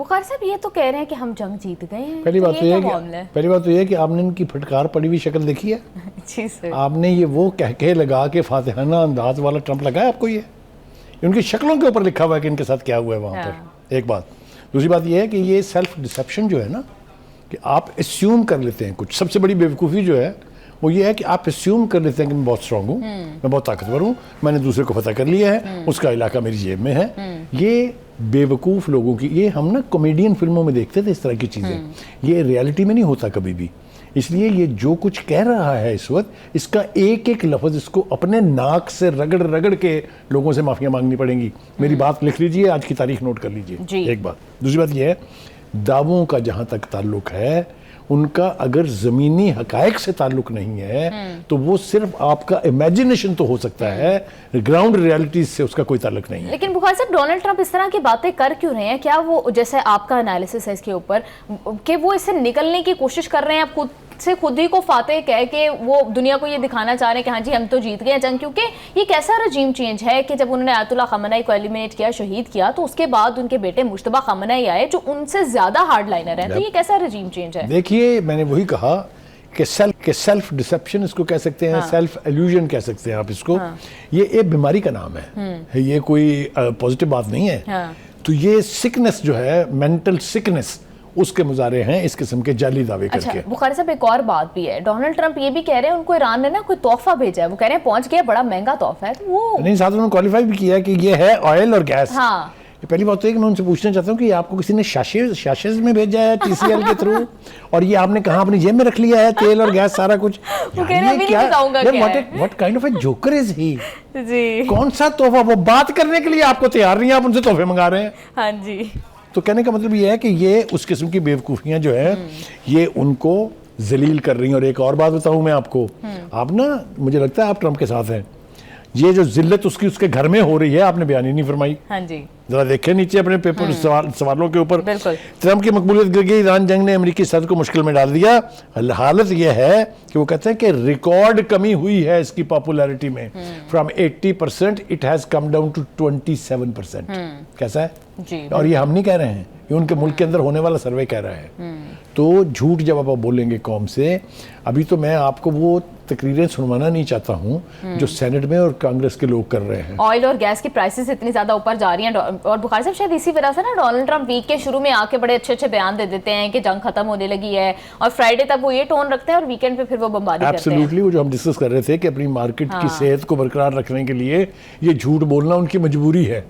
بخاری صاحب یہ تو کہہ رہے ہیں کہ ہم جنگ جیت گئے ہیں. پہلی بات تو یہ ہے کہ آپ نے ان کی پھٹکار پڑی ہوئی شکل دیکھی ہے. جی سر. آپ نے یہ وہ کہہ لگا کے فاتحانہ انداز والا ٹرمپ لگایا آپ کو. یہ ان کی شکلوں کے اوپر لکھا ہوا ہے کہ ان کے ساتھ کیا ہوا ہے وہاں پر. ایک بات. دوسری بات یہ ہے کہ یہ سیلف ڈسیپشن جو ہے نا, کہ آپ اسیوم کر لیتے ہیں کچھ. سب سے بڑی بیوقوفی جو ہے وہ یہ ہے کہ آپ اسیوم کر لیتے ہیں کہ میں بہت اسٹرانگ ہوں, میں بہت طاقتور ہوں, میں نے دوسرے کو فتح کر لیا ہے, اس کا علاقہ میری جیب میں ہے. یہ بے وقوف لوگوں کی, یہ ہم نا کامیڈین فلموں میں دیکھتے تھے اس طرح کی چیزیں. یہ ریالٹی میں نہیں ہوتا کبھی بھی. اس لیے یہ جو کچھ کہہ رہا ہے اس وقت, اس کا ایک ایک لفظ اس کو اپنے ناک سے رگڑ رگڑ کے لوگوں سے معافیاں مانگنی پڑیں گی. میری بات لکھ لیجئے, آج کی تاریخ نوٹ کر لیجئے. ایک بات. دوسری بات یہ ہے, دعووں کا جہاں تک تعلق ہے, ان کا اگر زمینی حقائق سے تعلق نہیں ہے تو وہ صرف آپ کا امیجنیشن تو ہو سکتا ہے, گراؤنڈ ریالٹیز سے اس کا کوئی تعلق نہیں ہے. لیکن بخاری صاحب ڈونلڈ ٹرمپ اس طرح کی باتیں کر کیوں رہے ہیں؟ کیا وہ, جیسے آپ کا انالیسس ہے اس کے اوپر, کہ وہ اس سے نکلنے کی کوشش کر رہے ہیں, آپ خود ہی کو فاتح کہہ کے وہ دنیا کو یہ دکھانا چاہ رہے ہیں کہ ہاں جی ہم تو جیت گئے ہیں جنگ؟ کیونکہ یہ کیسا رجیم چینج ہے کہ جب انہوں نے آیت اللہ خامنہ ای کو ایلیمنیٹ کیا, شہید کیا, تو اس کے بعد ان کے بیٹے مجتبیٰ خامنہ ای آئے جو ان سے زیادہ ہارڈ لائنر ہیں. تو یہ کیسا رجیم چینج ہے؟ دیکھیے, میں نے وہی کہا کہ سیلف ڈسیپشن اس کو کہہ سکتے ہیں, سیلف ایلیوژن کہہ سکتے ہیں آپ اس کو. یہ ایک بیماری کا نام ہے, یہ کوئی پازیٹیو بات نہیں ہے. تو یہ سکنس جو ہے, مینٹل سکنس, اس کے مظاہرے ہیں اس قسم کے جعلی دعوے کر کے. بخاری صاحب ایک اور بات بھی ہے, ڈونلڈ ٹرمپ یہ بھی کہہ رہے ہیں ان کو ایران نے نا کوئی تحفہ بھیجا ہے, وہ کہہ رہے ہیں پہنچ گیا, بڑا مہنگا تحفہ ہے. تو وہ نہیں, ساتھ انہوں نے کوالیفائی بھی کیا کہ یہ ہے آئل اور گیس. پہلی بات تو ہے کہ میں ان سے پوچھنا چاہتا ہوں کہ آپ کو کسی نے شاشز میں بھیجا ہے ٹی سی ایل کے تھرو, اور یہ آپ نے کہاں اپنی جیب میں رکھ لیا ہے تیل اور گیس سارا کچھ؟ What kind of a joker is he? کون سا تحفہ؟ وہ بات کرنے کے لیے آپ کو تیار نہیں, آپ ان سے تحفے منگا رہے ہیں. ہاں جی. تو کہنے کا مطلب یہ ہے کہ یہ اس قسم کی بیوقوفیاں جو ہیں یہ ان کو ذلیل کر رہی ہیں. اور ایک اور بات بتاؤں میں آپ کو, آپ نا, مجھے لگتا ہے آپ ٹرمپ کے ساتھ ہیں. یہ جو ذلت اس کے گھر میں ہو رہی ہے, آپ نے بیان ہی نہیں فرمائی. ہاں جی. ذرا دیکھیں نیچے اپنے پیپر سوالوں کے اوپر. ٹرمپ کی مقبولیت گر گئی, ایران جنگ نے امریکی صدر کو مشکل میں ڈال دیا. حالت یہ ہے کہ وہ کہتے ہیں کہ ریکارڈ کمی ہوئی ہے اس کی پاپولیرٹی میں. From 80% it has come down to 27%. کیسا ہے؟ اور یہ ہم نہیں کہہ رہے ہیں, یہ ان کے ملک کے اندر ہونے والا سروے کہہ رہا ہے. تو جھوٹ جب آپ بولیں گے قوم سے, ابھی تو میں آپ کو وہ تقریریں سنوانا نہیں چاہتا ہوں جو سینٹ میں اور کانگریس کے لوگ کر رہے ہیں. آئل اور گیس کی پرائسز اتنی زیادہ اوپر جا رہی ہیں, اور بخاری صاحب شاید اسی وجہ سے نا ڈونلڈ ٹرمپ ویک کے شروع میں آ کے بڑے اچھے اچھے بیان دے دیتے ہیں کہ جنگ ختم ہونے لگی ہے, اور فرائیڈے تک وہ یہ ٹون رکھتے ہیں اور ویکینڈ پہ پھر وہ بمباری کرتے ہیں. ایبسلیوٹلی, وہ جو ہم ڈسکس کر رہے تھے کہ اپنی مارکیٹ کی صحت کو برقرار رکھنے کے لیے یہ جھوٹ بولنا ان کی مجبوری ہے,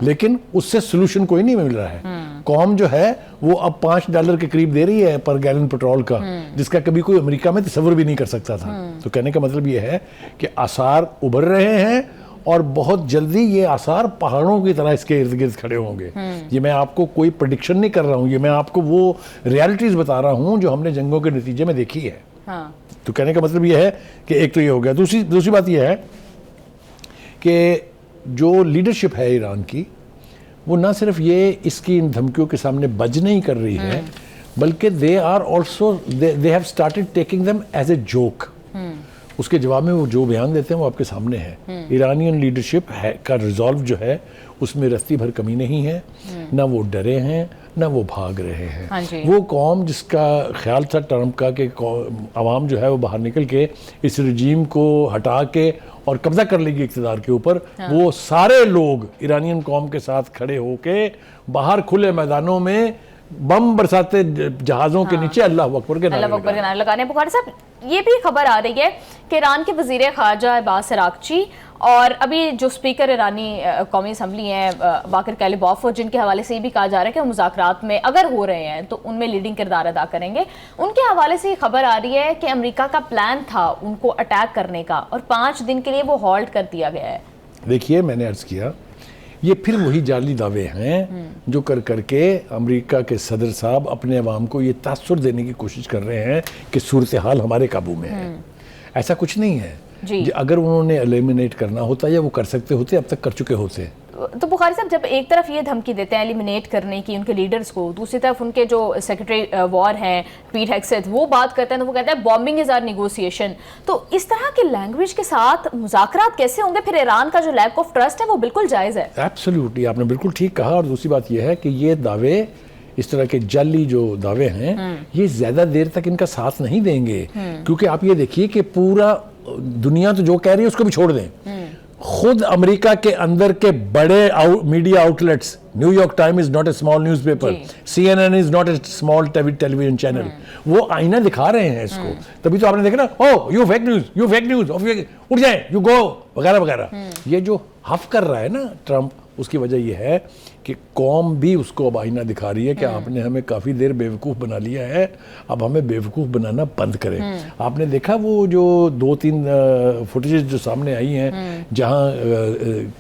لیکن اس سے سولوشن کوئی نہیں مل رہا ہے. قوم جو ہے وہ اب $5 کے قریب دے رہی ہے پر گیلن پیٹرول کا, جس کا کبھی کوئی امریکہ میں تصور بھی نہیں کر سکتا تھا. تو کہنے کا مطلب یہ ہے کہ آثار ابھر رہے ہیں, اور بہت جلدی یہ آثار پہاڑوں کی طرح اس کے ارد گرد کھڑے ہوں گے. یہ میں آپ کو کوئی پریڈکشن نہیں کر رہا ہوں, یہ میں آپ کو وہ ریالٹیز بتا رہا ہوں جو ہم نے جنگوں کے نتیجے میں دیکھی ہے. تو کہنے کا مطلب یہ ہے کہ ایک تو یہ ہو گیا. دوسری بات یہ ہے کہ جو لیڈرشپ ہے ایران کی, وہ نہ صرف یہ اس کی ان دھمکیوں کے سامنے بج نہیں کر رہی ہے, بلکہ they have started taking them as a joke. اس کے جواب میں وہ جو بیان دیتے ہیں وہ آپ کے سامنے ہے. ایرانین لیڈرشپ کا ریزالو جو ہے اس میں رتی بھر کمی نہیں ہے, نہ وہ ڈرے ہیں نہ وہ بھاگ رہے ہیں. وہ قوم جس کا خیال تھا ٹرمپ کا کہ عوام جو ہے وہ باہر نکل کے اس رجیم کو ہٹا کے اور قبضہ کر لے گی اقتدار کے اوپر, وہ سارے لوگ ایرانین قوم کے ساتھ کھڑے ہو کے باہر کھلے میدانوں میں بم برساتے جہازوں کے نیچے اللہ اکبر کے نعرے لگانے. بخاری صاحب یہ بھی خبر آ رہی ہے کہ ایران کے وزیر خارجہ عباس عراقچی اور ابھی جو اسپیکر ایرانی قومی اسمبلی ہیں باقر کلیباف, جن کے حوالے سے یہ بھی کہا جا رہا ہے کہ وہ مذاکرات میں اگر ہو رہے ہیں تو ان میں لیڈنگ کردار ادا کریں گے, ان کے حوالے سے یہ خبر آ رہی ہے کہ امریکہ کا پلان تھا ان کو اٹیک کرنے کا, اور 5 دن کے لیے وہ ہالٹ کر دیا گیا ہے. دیکھیے, میں نے عرض کیا یہ پھر وہی جعلی دعوے ہیں جو کر کے امریکہ کے صدر صاحب اپنے عوام کو یہ تاثر دینے کی کوشش کر رہے ہیں کہ صورتحال ہمارے قابو میں ہے. ایسا کچھ نہیں ہے. اگر انہوں نے ایلیمنیٹ کرنا ہوتا یا وہ کر سکتے ہوتے, اب تک کر چکے ہوتے. تو بخاری صاحب جب ایک طرف یہ دھمکی دیتے ہیں ایلیمنیٹ کرنے کی ان کے لیڈرز کو, دوسری طرف ان کے جو سیکرٹری وار ہیں پیٹ ہیگسیتھ وہ بات کرتے ہیں تو وہ کہتے ہیں بومبنگ از آر نیگوسیشن. تو اس طرح کی لینگویج کے ساتھ مذاکرات کیسے ہوں گے؟ پھر ایران کا جو لیک آف ٹرسٹ ہے وہ بالکل جائز ہے. ایبسلیوٹلی, آپ نے بالکل ٹھیک کہا. اور دوسری بات یہ ہے کہ یہ دعوے اس طرح کے جعلی جو دعوے ہیں یہ زیادہ دیر تک ان کا ساتھ نہیں دیں گے، کیونکہ آپ یہ دیکھیے کہ پورا دنیا تو جو کہہ رہی ہے اس کو بھی چھوڑ دیں، خود امریکہ کے اندر کے بڑے media outlets, New York Time is not a small news paper, C N N is not a small television channel, وہ آئینہ دکھا رہے ہیں اس کو، تبھی تو آپ نے دیکھا نا، oh you fake news, you fake news, اٹھ جائیں، یو گو وغیرہ وغیرہ. یہ جو حف کر رہا ہے نا ٹرمپ، اس کی وجہ یہ ہے کہ قوم بھی اس کو اب آئینہ دکھا رہی ہے کہ آپ نے ہمیں کافی دیر بیوقوف بنا لیا ہے، اب ہمیں بیوقوف بنانا بند کریں. آپ نے دیکھا وہ جو 2-3 فوٹیجز جو سامنے آئی ہیں جہاں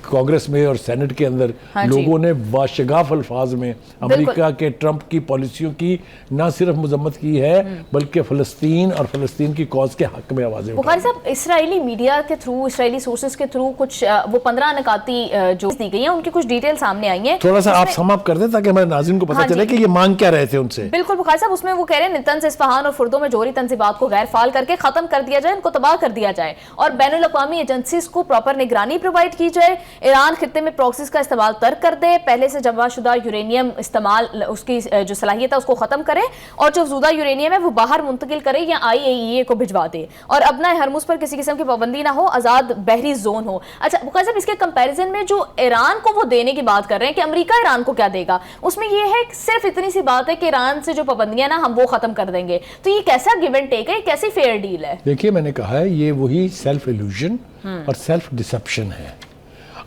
کانگریس میں اور سینٹ کے اندر لوگوں نے واشگاف الفاظ میں امریکہ کے ٹرمپ کی پالیسیوں کی نہ صرف مذمت کی ہے بلکہ فلسطین اور فلسطین کی کاز کے حق میں آوازیں اٹھائیں. بخاری صاحب، اسرائیلی میڈیا کے تھرو، اسرائیلی سورسز کے تھرو کچھ وہ 15 نکاتی جو دی گئی ہیں ان کی کچھ ڈیٹیل سامنے آئی ہیں، تھوڑا سا آپ سم اپ کر دیں تاکہ ہمارے ناظرین کو پتہ چلے کہ یہ مانگ کیا رہے تھے ان سے. بالکل بخاری صاحب، اس میں وہ کہہ رہے ہیں نتنز، اصفہان اور فردوں میں جوہری تنصیبات کو غیر فعال کر کے ختم کر دیا جائے، ان کو تباہ کر دیا جائے اور بین الاقوامی ایجنسیز کو پراپر نگرانی پرووائڈ کی جائے. ایران خطے میں پراکسیز کا استعمال ترک کر دے، پہلے سے جمع شدہ یورینیم استعمال اس کی جو صلاحیت ہے اس کو ختم کرے اور جو افزودہ یورینیم ہے وہ باہر منتقل کرے یا IAEA کو بھجوا دے اور ابنائے ہرمز پر کسی قسم کی پابندی نہ ہو، آزاد بحری زون ہو. اچھا بخاری صاحب، اس کے کمپیریزن میں جو ایران کو وہ دینے کی بات کر رہے ہیں کہ امریکہ ایران کو کیا دے گا، اس میں یہ ہے صرف اتنی سی بات ہے کہ ایران سے جو پابندیاں نا ہم وہ ختم کر دیں گے. تو یہ کیسا گیو اینڈ ٹیک ہے، کیسی فیئر ڈیل ہے؟ دیکھیے میں نے کہا ہے یہ وہی سیلف ایلوژن اور سیلف ڈسپشن ہے.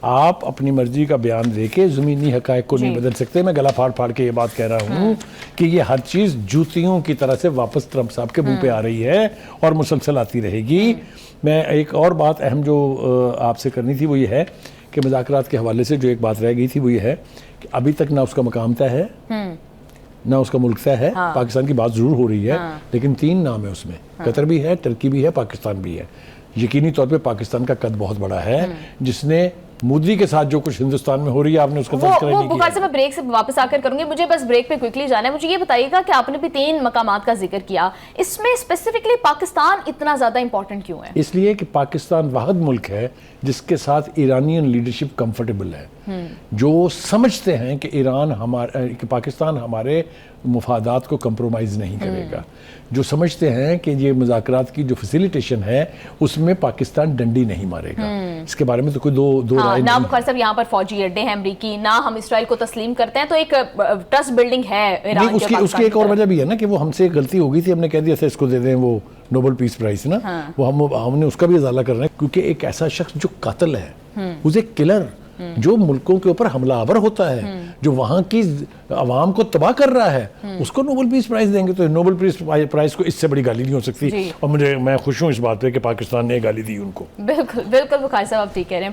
آپ اپنی مرضی کا بیان دے کے زمینی حقائق کو نہیں بدل سکتے. میں گلا پھاڑ پھاڑ کے یہ بات کہہ رہا ہوں کہ یہ ہر چیز جوتیوں کی طرح سے واپس ٹرمپ صاحب کے منہ پہ آ رہی ہے اور مسلسل آتی رہے گی. میں ایک اور بات اہم جو آپ سے کرنی تھی وہ یہ ہے کہ مذاکرات کے حوالے سے جو ایک بات رہ گئی تھی وہ یہ ہے کہ ابھی تک نہ اس کا مقام طے ہے نہ اس کا ملک طے ہے. پاکستان کی بات ضرور ہو رہی ہے لیکن 3 نام ہے اس میں، قطر بھی ہے، ترکی بھی ہے، پاکستان بھی ہے. یقینی طور پہ پاکستان کا قد بہت بڑا ہے جس نے مودی کے ساتھ جو کچھ ہندوستان میں ہو رہی ہے آپ نے اس کا تذکرہ نہیں کیا. بخاری صاحب، میں بریک سے واپس آ کر کروں گی، مجھے بس بریک پہ کوئکلی جانا ہے. مجھے یہ بتائیے گا کہ آپ نے بھی 3 مقامات کا ذکر کیا، اس میں اسپیسیفکلی پاکستان اتنا زیادہ امپورٹنٹ کیوں ہے؟ اس لیے کہ پاکستان واحد ملک ہے جس کے ساتھ ایرانین لیڈرشپ کمفرٹیبل ہے، جو سمجھتے ہیں کہ کہ پاکستان ہمارے مفادات کو کمپرومائز نہیں کرے گا، جو سمجھتے ہیں کہ یہ مذاکرات کی جو فیسیلیٹیشن ہے اس میں پاکستان ڈنڈی نہیں مارے گا. اس کے بارے میں تو کوئی دو رائے نہ نہیں. بخاری صاحب، یہاں پر فوجی اڈے ہیں امریکی، نہ ہم اسرائیل کو تسلیم کرتے ہیں، تو ایک ٹرسٹ بلڈنگ ہے ایران اس کی ایک اور وجہ بھی ہے نا کہ وہ ہم سے ایک غلطی ہو گئی تھی، ہم نے کہہ دیا تھا اس کو دے دیں وہ نوبل پیس پرائز نا، وہ ہم نے اس کا بھی ازالہ کرنا ہے کیونکہ ایک ایسا شخص جو قاتل ہے، اسے کلر جو ملکوں کے اوپر حملہ آور ہوتا ہے، جو وہاں کی عوام کو تباہ کر رہا ہے، اس کو نوبل پیس پرائز دیں گے تو نوبل پیس پرائز کو اس سے بڑی گالی نہیں ہو سکتی. اور میں خوش ہوں اس بات پہ کہ پاکستان نے گالی دی ان کو. بالکل بالکل بخاری صاحب آپ ٹھیک کہہ رہے ہیں.